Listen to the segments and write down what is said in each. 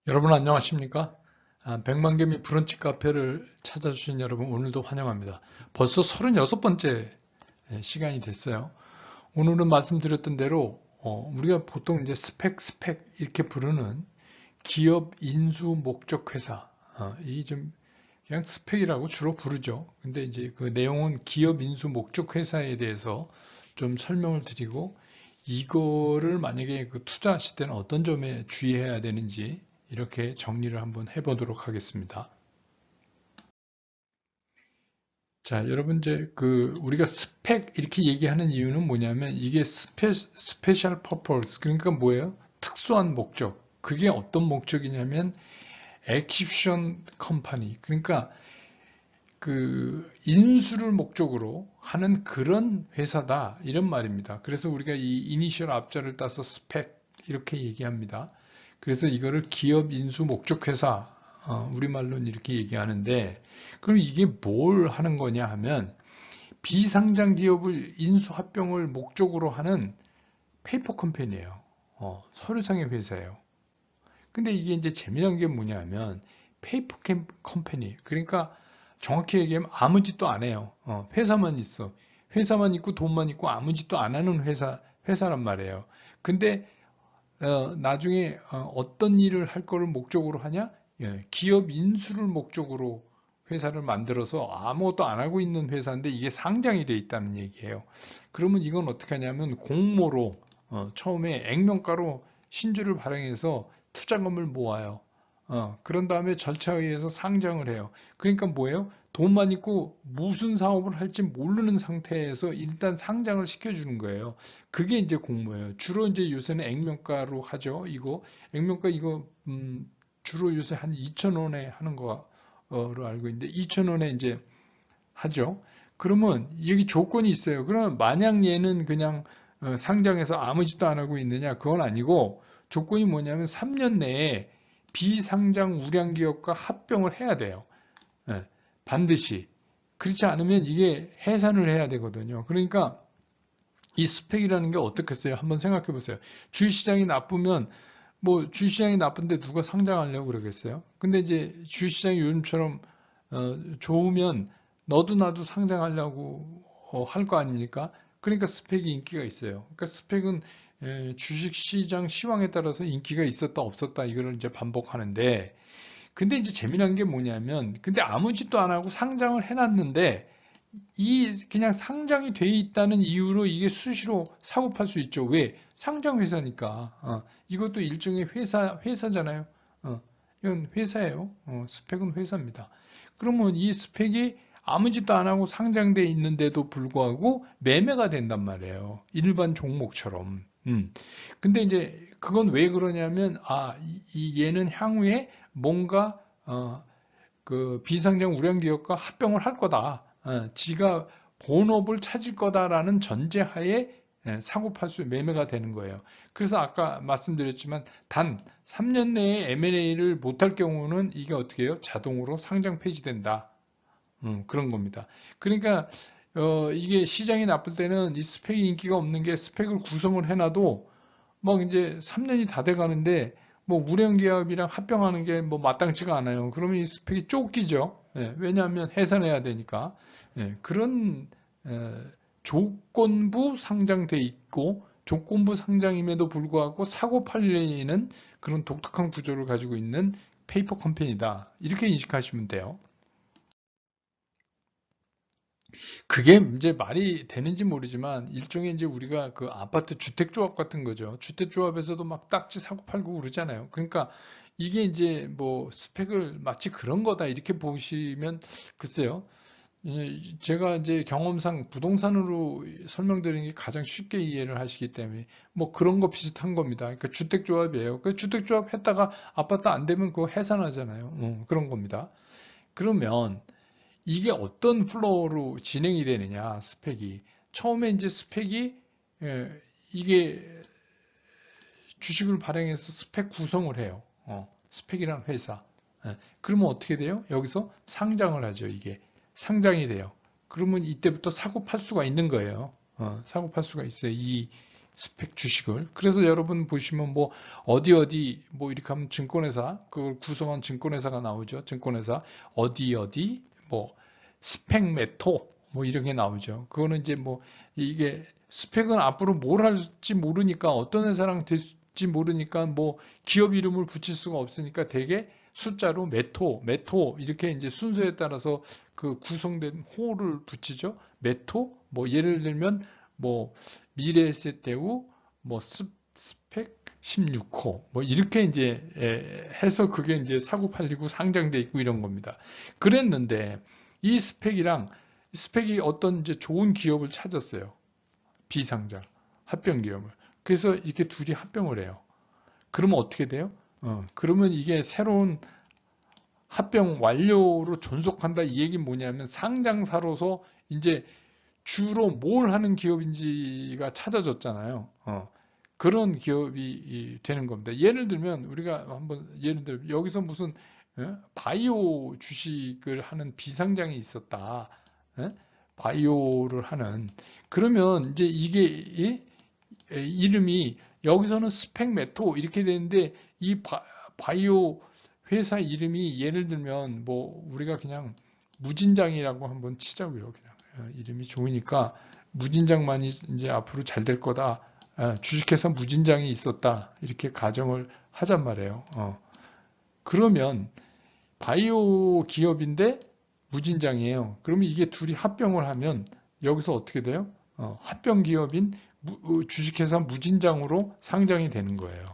여러분 안녕하십니까? 백만개미 브런치 카페를 찾아주신 여러분 오늘도 환영합니다. 벌써 36번째 시간이 됐어요. 오늘은 말씀드렸던 대로 우리가 보통 이제 스펙 이렇게 부르는 기업 인수 목적 회사 이 좀 그냥 스펙이라고 주로 부르죠. 근데 이제 그 내용은 기업 인수 목적 회사에 대해서 좀 설명을 드리고 이거를 만약에 그 투자하실 때는 어떤 점에 주의해야 되는지 이렇게 정리를 한번 해보도록 하겠습니다. 자, 여러분 이제 그 우리가 스펙 이렇게 얘기하는 이유는 뭐냐면 이게 스페셜 퍼포스 그러니까 뭐예요? 특수한 목적. 그게 어떤 목적이냐면 액시션 컴퍼니 그러니까 그 인수를 목적으로 하는 그런 회사다 이런 말입니다. 그래서 우리가 이 이니셜 앞자를 따서 스펙 이렇게 얘기합니다. 그래서 이거를 기업 인수 목적 회사 우리말로는 이렇게 얘기하는데 그럼 이게 뭘 하는 거냐 하면 비상장 기업을 인수 합병을 목적으로 하는 페이퍼 컴퍼니예요. 서류상의 회사예요. 근데 이게 이제 재미난 게 뭐냐면 페이퍼 컴퍼니 그러니까 정확히 얘기하면 아무 짓도 안 해요. 회사만 있어. 회사만 있고 돈만 있고 아무 짓도 안 하는 회사란 말이에요. 근데 나중에 어떤 일을 할 거를 목적으로 하냐? 예, 기업 인수를 목적으로 회사를 만들어서 아무것도 안 하고 있는 회사인데 이게 상장이 돼 있다는 얘기예요. 그러면 이건 어떻게 하냐면 공모로 처음에 액면가로 신주를 발행해서 투자금을 모아요. 그런 다음에 절차에 의해서 상장을 해요. 그러니까 뭐예요? 돈만 있고 무슨 사업을 할지 모르는 상태에서 일단 상장을 시켜주는 거예요. 그게 이제 공모예요. 주로 이제 요새는 액면가로 하죠. 이거 액면가 이거 주로 요새 한 2,000원에 하는 거로 알고 있는데 2,000원에 이제 하죠. 그러면 여기 조건이 있어요. 그러면 만약 얘는 그냥 상장해서 아무 짓도 안 하고 있느냐? 그건 아니고 조건이 뭐냐면 3년 내에 비상장 우량기업과 합병을 해야 돼요. 예, 반드시. 그렇지 않으면 이게 해산을 해야 되거든요. 그러니까 이 스펙이라는 게 어떻겠어요? 한번 생각해 보세요. 주식시장이 나쁘면 뭐 주식시장이 나쁜데 누가 상장하려고 그러겠어요? 근데 이제 주식시장이 요즘처럼 좋으면 너도 나도 상장하려고 할 거 아닙니까? 그러니까 스펙이 인기가 있어요. 그러니까 스펙은 주식시장 시황에 따라서 인기가 있었다 없었다 이거를 이제 반복하는데 근데 이제 재미난 게 뭐냐면 근데 아무 짓도 안 하고 상장을 해놨는데 이 그냥 상장이 돼 있다는 이유로 이게 수시로 사고 팔 수 있죠. 왜? 상장 회사니까. 이것도 일종의 회사잖아요. 이건 회사예요. 스펙은 회사입니다. 그러면 이 스펙이 아무 짓도 안 하고 상장돼 있는데도 불구하고 매매가 된단 말이에요. 일반 종목처럼. 근데 이제 그건 왜 그러냐면 얘는 향후에 뭔가 그 비상장 우량기업과 합병을 할 거다. 지가 본업을 찾을 거다라는 전제하에 사고팔수 매매가 되는 거예요. 그래서 아까 말씀드렸지만 단 3년 내에 M&A를 못할 경우는 이게 어떻게 해요? 자동으로 상장 폐지된다. 그런 겁니다. 그러니까 이게 시장이 나쁠 때는 이 스펙이 인기가 없는 게 스펙을 구성을 해놔도 막 이제 3년이 다 돼 가는데 뭐 우량기업이랑 합병하는 게 뭐 마땅치가 않아요. 그러면 이 스펙이 쫓기죠. 예, 왜냐하면 해산해야 되니까. 예, 그런 에, 조건부 상장돼 있고 조건부 상장임에도 불구하고 사고 팔리는 그런 독특한 구조를 가지고 있는 페이퍼 컴퍼니다. 이렇게 인식하시면 돼요. 그게 이제 말이 되는지 모르지만 일종의 이제 우리가 그 아파트 주택조합 같은 거죠. 주택조합에서도 막 딱지 사고 팔고 그러잖아요. 그러니까 이게 이제 뭐 스펙을 마치 그런 거다 이렇게 보시면 글쎄요. 제가 이제 경험상 부동산으로 설명드리는 게 가장 쉽게 이해를 하시기 때문에 뭐 그런 거 비슷한 겁니다. 그러니까 주택조합이에요. 그 주택조합 했다가 아파트 안 되면 그거 해산하잖아요. 그런 겁니다. 그러면 이게 어떤 플로우로 진행이 되느냐, 스펙이. 처음에 이제 스펙이, 이게 주식을 발행해서 스펙 구성을 해요. 스펙이란 회사. 그러면 어떻게 돼요? 여기서 상장을 하죠, 이게. 상장이 돼요. 그러면 이때부터 사고 팔 수가 있는 거예요. 사고 팔 수가 있어요. 스펙 주식을. 그래서 여러분 보시면 뭐 어디 뭐 이렇게 하면 증권회사, 그걸 구성한 증권회사가 나오죠. 증권회사 어디 뭐 스펙 메토 뭐 이런 게 나오죠. 그거는 이제 뭐 이게 스펙은 앞으로 뭘 할지 모르니까 어떤 회사랑 될지 모르니까 뭐 기업 이름을 붙일 수가 없으니까 대개 숫자로 메토 이렇게 이제 순서에 따라서 그 구성된 호를 붙이죠. 메토 뭐 예를 들면 뭐 미래에셋대우 뭐 스펙 16호 뭐 이렇게 이제 해서 그게 이제 사고 팔리고 상장돼 있고 이런 겁니다. 그랬는데 이 스펙이 어떤 이제 좋은 기업을 찾았어요. 비상장 합병 기업을. 그래서 이렇게 둘이 합병을 해요. 그러면 어떻게 돼요? 그러면 이게 새로운 합병 완료로 존속한다 이 얘기는 뭐냐면 상장사로서 이제 주로 뭘 하는 기업인지가 찾아졌잖아요. 그런 기업이 되는 겁니다. 예를 들면 우리가 한번 예를 들면 여기서 무슨 바이오 주식을 하는 비상장이 있었다. 바이오를 하는 그러면 이제 이게 이름이 여기서는 스펙 메토 이렇게 되는데 이 바이오 회사 이름이 예를 들면 뭐 우리가 그냥 무진장이라고 한번 치자고요. 그냥 이름이 좋으니까 무진장만이 이제 앞으로 잘 될 거다. 주식회사 무진장이 있었다. 이렇게 가정을 하잔 말이에요. 그러면 바이오 기업인데 무진장이에요. 그러면 이게 둘이 합병을 하면 여기서 어떻게 돼요? 합병 기업인 주식회사 무진장으로 상장이 되는 거예요.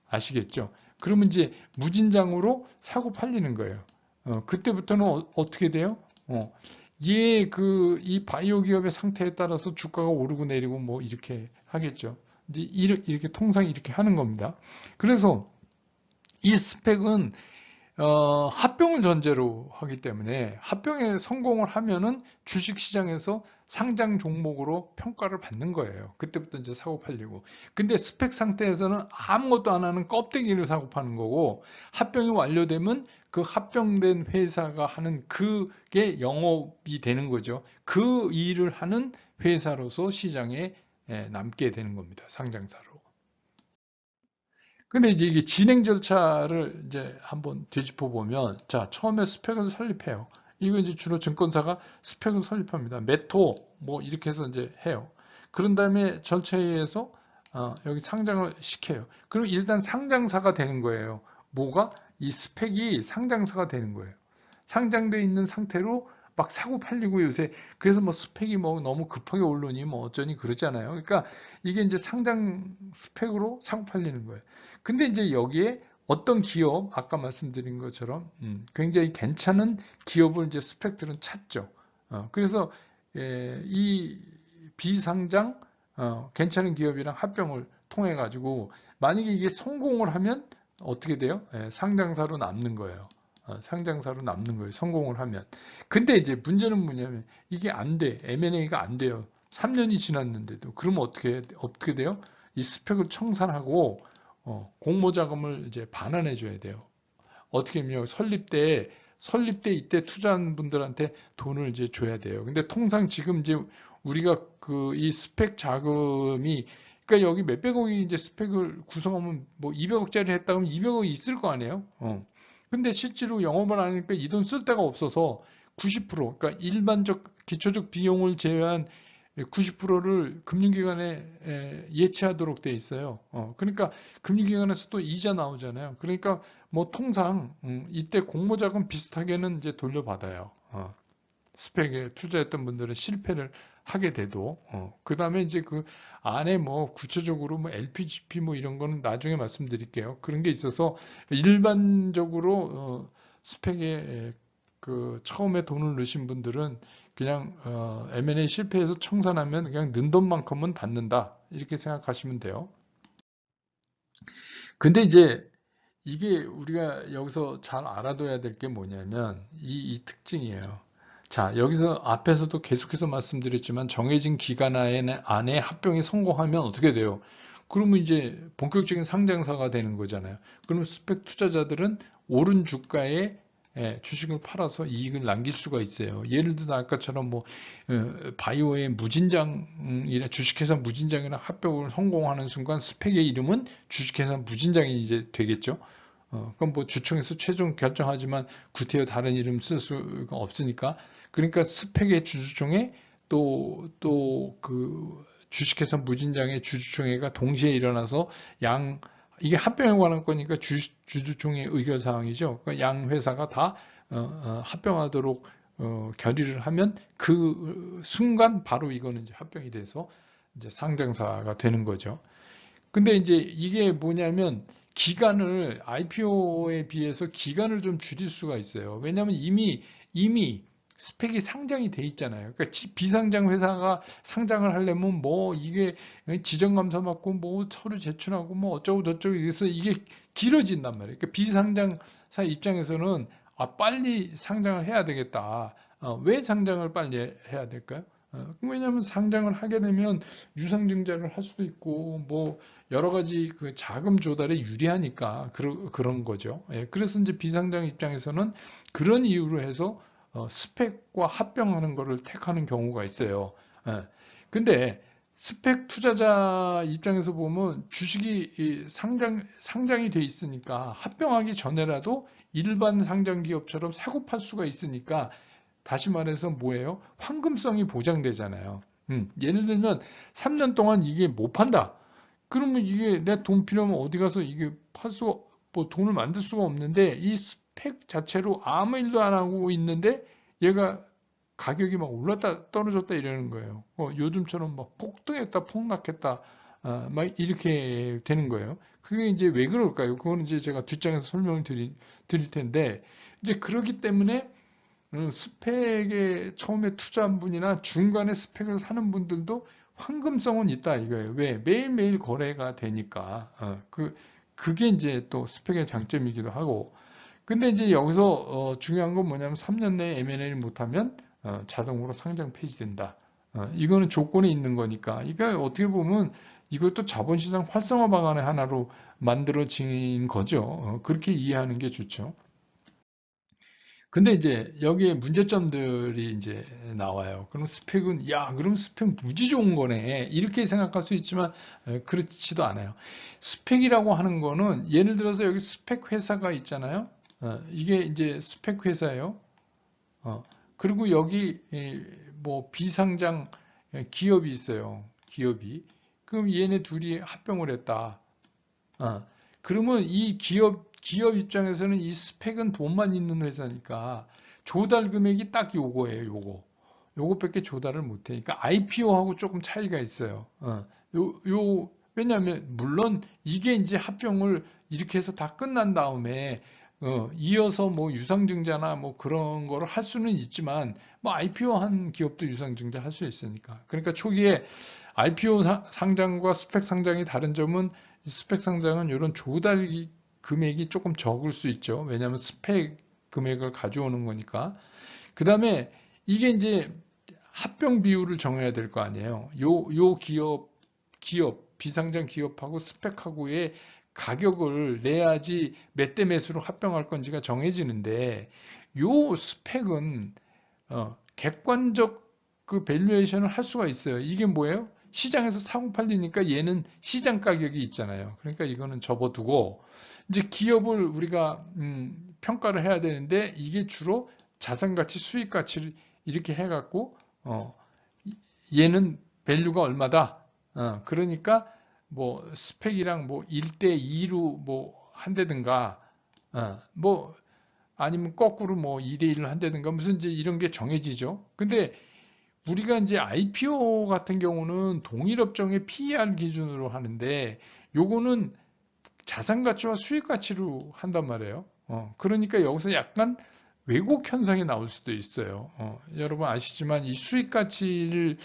아시겠죠? 그러면 이제 무진장으로 사고 팔리는 거예요. 그때부터는 어떻게 돼요? 이 바이오 기업의 상태에 따라서 주가가 오르고 내리고 뭐 이렇게 하겠죠. 이제 이렇게 통상 이렇게 하는 겁니다. 그래서 이 스펙은 합병을 전제로 하기 때문에 합병에 성공을 하면은 주식시장에서 상장 종목으로 평가를 받는 거예요. 그때부터 이제 사고 팔리고. 근데 스펙 상태에서는 아무것도 안 하는 껍데기를 사고 파는 거고 합병이 완료되면 그 합병된 회사가 하는 그게 영업이 되는 거죠. 그 일을 하는 회사로서 시장에 남게 되는 겁니다. 상장사로. 근데 이제 이게 진행 절차를 이제 한번 되짚어 보면, 자, 처음에 스펙을 설립해요. 이거 이제 주로 증권사가 스펙을 설립합니다. 메토, 뭐, 이렇게 해서 이제 해요. 그런 다음에 절차에 의해서, 여기 상장을 시켜요. 그럼 일단 상장사가 되는 거예요. 뭐가? 이 스펙이 상장사가 되는 거예요. 상장되어 있는 상태로 막 사고 팔리고 요새 그래서 뭐 스펙이 뭐 너무 급하게 오르니 뭐 어쩌니 그러잖아요. 그러니까 이게 이제 상장 스펙으로 사고 팔리는 거예요. 근데 이제 여기에 어떤 기업 아까 말씀드린 것처럼 굉장히 괜찮은 기업을 이제 스펙들은 찾죠. 그래서 이 비상장 괜찮은 기업이랑 합병을 통해 가지고 만약에 이게 성공을 하면 어떻게 돼요? 상장사로 남는 거예요. 상장사로 남는 거예요. 성공을 하면. 근데 이제 문제는 뭐냐면 이게 안 돼. M&A가 안 돼요. 3년이 지났는데도. 그러면 어떻게 돼요? 이 스펙을 청산하고 공모 자금을 이제 반환해 줘야 돼요. 어떻게 하면 설립 때 이때 투자한 분들한테 돈을 이제 줘야 돼요. 근데 통상 지금 이제 우리가 그 이 스펙 자금이 그러니까 여기 몇백억이 이제 스펙을 구성하면 뭐 200억짜리 했다 그러면 200억이 있을 거 아니에요? 근데 실제로 영업을 안 하니까 이 돈 쓸 데가 없어서 90% 그러니까 일반적 기초적 비용을 제외한 90%를 금융기관에 예치하도록 돼 있어요. 그러니까 금융기관에서 또 이자 나오잖아요. 그러니까 뭐 통상 이때 공모자금 비슷하게는 이제 돌려받아요. 스펙에 투자했던 분들은 실패를 하게 돼도 그 다음에 이제 그 안에 뭐 구체적으로 뭐 LPGP 뭐 이런 거는 나중에 말씀드릴게요. 그런 게 있어서 일반적으로 스펙에 그 처음에 돈을 넣으신 분들은 그냥 M&A 실패해서 청산하면 그냥 넣은 돈만큼은 받는다 이렇게 생각하시면 돼요. 근데 이제 이게 우리가 여기서 잘 알아둬야 될 게 뭐냐면 이 특징이에요. 자, 여기서 앞에서도 계속해서 말씀드렸지만 정해진 기간 안에 합병이 성공하면 어떻게 돼요? 그러면 이제 본격적인 상장사가 되는 거잖아요. 그러면 스펙 투자자들은 오른 주가에 주식을 팔아서 이익을 남길 수가 있어요. 예를 들어 아까처럼 뭐 바이오의 무진장이나 주식회사 무진장이나 합병을 성공하는 순간 스펙의 이름은 주식회사 무진장이 이제 되겠죠. 그럼 뭐 주총에서 최종 결정하지만 구태여 다른 이름 쓸 수가 없으니까. 그러니까 스펙의 주주총회 또 그 주식회사 무진장의 주주총회가 동시에 일어나서 이게 합병에 관한 거니까 주주총회 의결 사항이죠. 그러니까 양 회사가 다 합병하도록 결의를 하면 그 순간 바로 이거는 이제 합병이 돼서 이제 상장사가 되는 거죠. 근데 이제 이게 뭐냐면 기간을 IPO에 비해서 기간을 좀 줄일 수가 있어요. 왜냐하면 이미 스펙이 상장이 돼 있잖아요. 그러니까 비상장 회사가 상장을 하려면 뭐 이게 지정감사 받고 뭐 서류 제출하고 뭐 어쩌고 저쩌고 해서 이게 길어진단 말이에요. 그러니까 비상장사 입장에서는 빨리 상장을 해야 되겠다. 왜 상장을 빨리 해야 될까요? 왜냐하면 상장을 하게 되면 유상증자를 할 수도 있고 뭐 여러 가지 그 자금 조달에 유리하니까 그런 거죠. 그래서 이제 비상장 입장에서는 그런 이유로 해서 스펙과 합병하는 것을 택하는 경우가 있어요. 근데 스펙 투자자 입장에서 보면 주식이 상장이 돼 있으니까 합병하기 전에라도 일반 상장 기업처럼 사고 팔 수가 있으니까 다시 말해서 뭐예요? 황금성이 보장되잖아요. 예를 들면 3년 동안 이게 못 판다. 그러면 이게 내 돈 필요하면 어디 가서 이게 뭐 돈을 만들 수가 없는데 이 스펙 자체로 아무 일도 안 하고 있는데 얘가 가격이 막 올랐다 떨어졌다 이러는 거예요. 요즘처럼 막 폭등했다 폭락했다 막 이렇게 되는 거예요. 그게 이제 왜 그럴까요? 그거는 이제 제가 뒷장에서 설명을 드릴 텐데 이제 그렇기 때문에 스펙에 처음에 투자한 분이나 중간에 스펙을 사는 분들도 황금성은 있다 이거예요. 왜? 매일매일 거래가 되니까. 그게 이제 또 스펙의 장점이기도 하고. 근데 이제 여기서 중요한 건 뭐냐면 3년 내에 M&A를 못하면 자동으로 상장 폐지된다. 이거는 조건이 있는 거니까. 그러니까 어떻게 보면 이것도 자본시장 활성화 방안의 하나로 만들어진 거죠. 그렇게 이해하는 게 좋죠. 근데 이제 여기에 문제점들이 이제 나와요. 그럼 스펙은 그럼 스펙 무지 좋은 거네. 이렇게 생각할 수 있지만 그렇지도 않아요. 스펙이라고 하는 거는 예를 들어서 여기 스펙 회사가 있잖아요. 이게 이제 스펙 회사예요. 그리고 여기 뭐 비상장 기업이 있어요. 기업이. 그럼 얘네 둘이 합병을 했다. 그러면 이 기업 입장에서는 이 스펙은 돈만 있는 회사니까 조달 금액이 딱 요거예요, 요거. 요것밖에 조달을 못해. 그러니까 IPO하고 조금 차이가 있어요. 왜냐하면, 물론 이게 이제 합병을 이렇게 해서 다 끝난 다음에, 이어서 뭐 유상증자나 뭐 그런 거를 할 수는 있지만, 뭐 IPO 한 기업도 유상증자 할 수 있으니까. 그러니까 초기에 IPO 상장과 스펙 상장이 다른 점은 스펙 상장은 이런 조달 금액이 조금 적을 수 있죠. 왜냐하면 스펙 금액을 가져오는 거니까. 그 다음에 이게 이제 합병 비율을 정해야 될 거 아니에요. 요 비상장 기업하고 스펙하고의 가격을 내야지 몇 대 몇으로 합병할 건지가 정해지는데 요 스펙은 객관적 그 밸류에이션을 할 수가 있어요. 이게 뭐예요? 시장에서 사고 팔리니까 얘는 시장 가격이 있잖아요. 그러니까 이거는 접어두고 이제 기업을 우리가 평가를 해야 되는데 이게 주로 자산가치, 수익가치를 이렇게 해갖고 얘는 밸류가 얼마다. 그러니까 뭐 스펙이랑 뭐 1대2로 뭐 한다든가 뭐 아니면 거꾸로 뭐 2대1로 한다든가 무슨 이제 이런 게 정해지죠. 근데 우리가 이제 IPO 같은 경우는 동일업종의 PER 기준으로 하는데 요거는 자산 가치와 수익 가치로 한단 말이에요. 그러니까 여기서 약간 왜곡 현상이 나올 수도 있어요. 여러분 아시지만 이 수익 가치를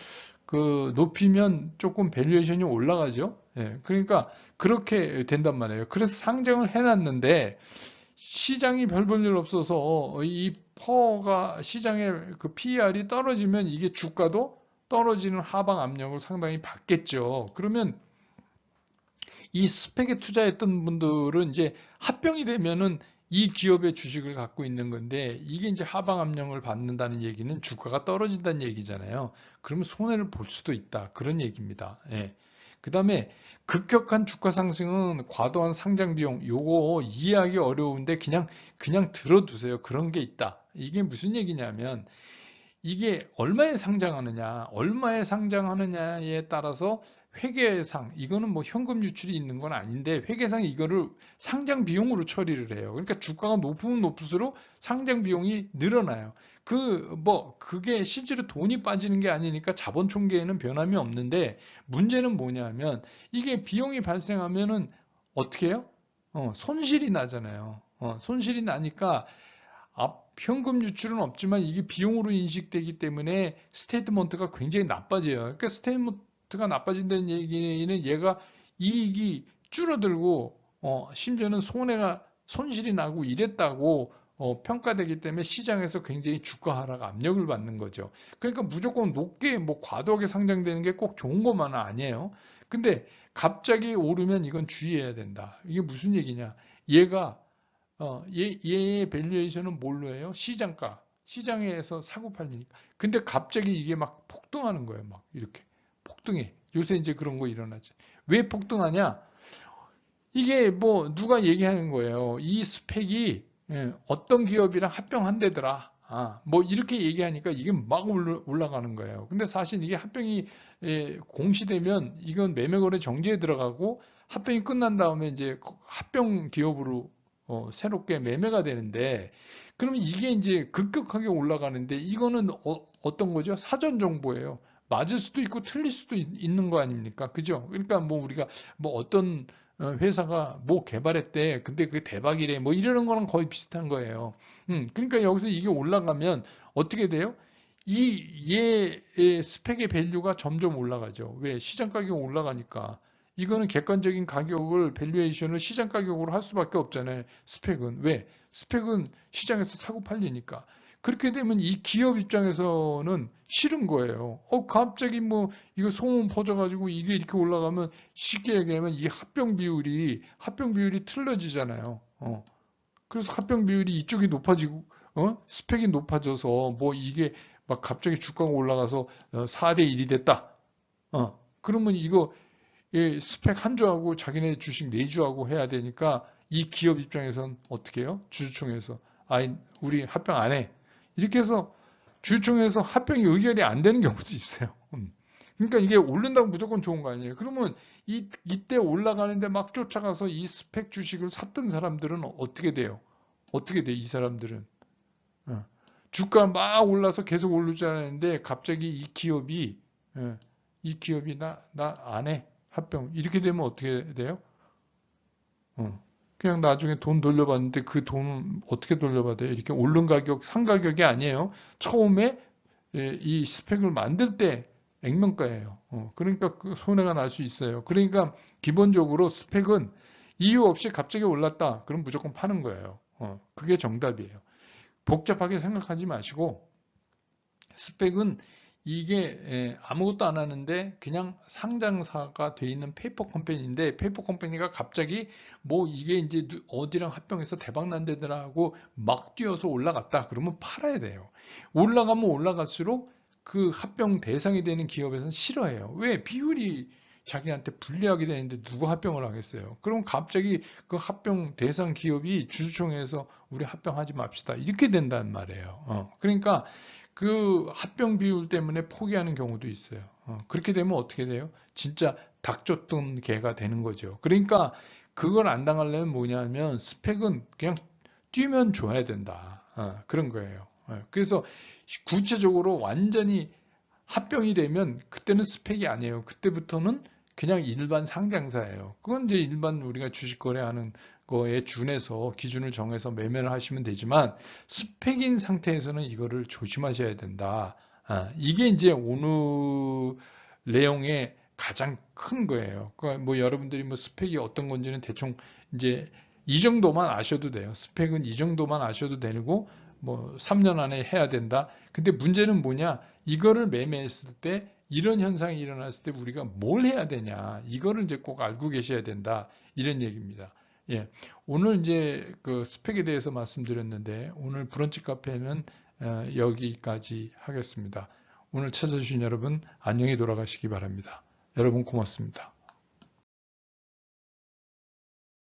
그 높이면 조금 밸류에이션이 올라가죠. 그러니까 그렇게 된단 말이에요. 그래서 상장을 해놨는데 시장이 별 볼 일 없어서 이 퍼가 시장의 그 PER이 떨어지면 이게 주가도 떨어지는 하방 압력을 상당히 받겠죠. 그러면 이 스펙에 투자했던 분들은 이제 합병이 되면은 이 기업의 주식을 갖고 있는 건데 이게 이제 하방 압력을 받는다는 얘기는 주가가 떨어진다는 얘기잖아요. 그러면 손해를 볼 수도 있다. 그런 얘기입니다. 예. 그다음에 급격한 주가 상승은 과도한 상장 비용 요거 이해하기 어려운데 그냥 들어두세요. 그런 게 있다. 이게 무슨 얘기냐면 이게 얼마에 상장하느냐에 따라서 회계상, 이거는 뭐 현금 유출이 있는 건 아닌데, 회계상 이거를 상장 비용으로 처리를 해요. 그러니까 주가가 높으면 높을수록 상장 비용이 늘어나요. 그게 실제로 돈이 빠지는 게 아니니까 자본 총계에는 변함이 없는데, 문제는 뭐냐면, 이게 비용이 발생하면은 어떻게 해요? 손실이 나잖아요. 손실이 나니까 현금 유출은 없지만 이게 비용으로 인식되기 때문에 스테이트먼트가 굉장히 나빠져요. 그러니까 스테이트먼트가 나빠진다는 얘기는 얘가 이익이 줄어들고 심지어는 손실이 나고 이랬다고 평가되기 때문에 시장에서 굉장히 주가 하락 압력을 받는 거죠. 그러니까 무조건 높게 뭐 과도하게 상장되는 게 꼭 좋은 것만은 아니에요. 근데 갑자기 오르면 이건 주의해야 된다. 이게 무슨 얘기냐? 얘가 얘의 밸류에이션은 뭘로 해요? 시장가. 시장에서 사고 팔리니까. 근데 갑자기 이게 막 폭등하는 거예요. 막 이렇게. 폭등해. 요새 이제 그런 거 일어나지. 왜 폭등하냐? 이게 뭐 누가 얘기하는 거예요. 이 스펙이 어떤 기업이랑 합병한대더라. 뭐 이렇게 얘기하니까 이게 막 올라가는 거예요. 근데 사실 이게 합병이 공시되면 이건 매매거래 정지에 들어가고 합병이 끝난 다음에 이제 합병 기업으로 새롭게 매매가 되는데 그러면 이게 이제 급격하게 올라가는데 이거는 떤 거죠? 사전 정보예요. 맞을 수도 있고 틀릴 수도 있는 거 아닙니까? 그죠? 그러니까 뭐 우리가 뭐 어떤 회사가 뭐 개발했대. 근데 그게 대박이래. 뭐 이러는 거랑 거의 비슷한 거예요. 그러니까 여기서 이게 올라가면 어떻게 돼요? 얘의 스펙의 밸류가 점점 올라가죠. 왜? 시장 가격이 올라가니까. 이거는 객관적인 가격을, 밸류에이션을 시장 가격으로 할 수밖에 없잖아요. 스펙은. 왜? 스펙은 시장에서 사고 팔리니까. 그렇게 되면 이 기업 입장에서는 싫은 거예요. 갑자기 뭐, 이거 소문 퍼져가지고 이게 이렇게 올라가면 쉽게 얘기하면 이 합병 비율이 틀려지잖아요. 그래서 합병 비율이 이쪽이 높아지고, 스펙이 높아져서 뭐 이게 막 갑자기 주가가 올라가서 4대 1이 됐다. 그러면 이거 스펙 한 주하고 자기네 주식 4주하고 해야 되니까 이 기업 입장에선 어떻게 해요? 주주총회에서 우리 합병 안 해. 이렇게 해서 주주총회에서 합병이 의결이 안 되는 경우도 있어요. 그러니까 이게 오른다고 무조건 좋은 거 아니에요. 그러면 이때 올라가는데 막 쫓아가서 이 스펙 주식을 샀던 사람들은 어떻게 돼요? 어떻게 돼, 이 사람들은? 어. 주가 막 올라서 계속 오르지 않았는데 갑자기 이 기업이 나 안 해. 합병. 이렇게 되면 어떻게 돼요? 그냥 나중에 돈 돌려받는데 그 돈은 어떻게 돌려받아요? 이렇게 오른 가격, 산 가격이 아니에요. 처음에 이 스펙을 만들 때 액면가예요. 그러니까 그 손해가 날 수 있어요. 그러니까 기본적으로 스펙은 이유 없이 갑자기 올랐다. 그럼 무조건 파는 거예요. 그게 정답이에요. 복잡하게 생각하지 마시고 스펙은 이게 아무것도 안 하는데 그냥 상장사가 돼 있는 페이퍼 컴퍼니인데 페이퍼 컴퍼니가 갑자기 뭐 이게 이제 어디랑 합병해서 대박 난다더라 하고 막 뛰어서 올라갔다. 그러면 팔아야 돼요. 올라가면 올라갈수록 그 합병 대상이 되는 기업에서는 싫어해요. 왜? 비율이 자기한테 불리하게 되는데 누가 합병을 하겠어요? 그럼 갑자기 그 합병 대상 기업이 주주총회에서 우리 합병하지 맙시다. 이렇게 된단 말이에요. 그러니까 그 합병 비율 때문에 포기하는 경우도 있어요. 그렇게 되면 어떻게 돼요? 진짜 닭 쫓던 개가 되는 거죠. 그러니까 그걸 안 당하려면 뭐냐면 스펙은 그냥 뛰면 줘야 된다. 그런 거예요. 그래서 구체적으로 완전히 합병이 되면 그때는 스펙이 아니에요. 그때부터는 그냥 일반 상장사예요. 그건 이제 일반 우리가 주식 거래하는 거에 준해서 기준을 정해서 매매를 하시면 되지만 스펙인 상태에서는 이거를 조심하셔야 된다. 이게 이제 오늘 내용의 가장 큰 거예요. 그러니까 뭐 여러분들이 뭐 스펙이 어떤 건지는 대충 이제 이 정도만 아셔도 돼요. 스펙은 이 정도만 아셔도 되고 뭐 3년 안에 해야 된다. 근데 문제는 뭐냐? 이거를 매매했을 때 이런 현상이 일어났을 때 우리가 뭘 해야 되냐? 이거를 이제 꼭 알고 계셔야 된다. 이런 얘기입니다. 예, 오늘 이제 그 스펙에 대해서 말씀드렸는데 오늘 브런치 카페는 여기까지 하겠습니다. 오늘 찾아주신 여러분 안녕히 돌아가시기 바랍니다. 여러분 고맙습니다.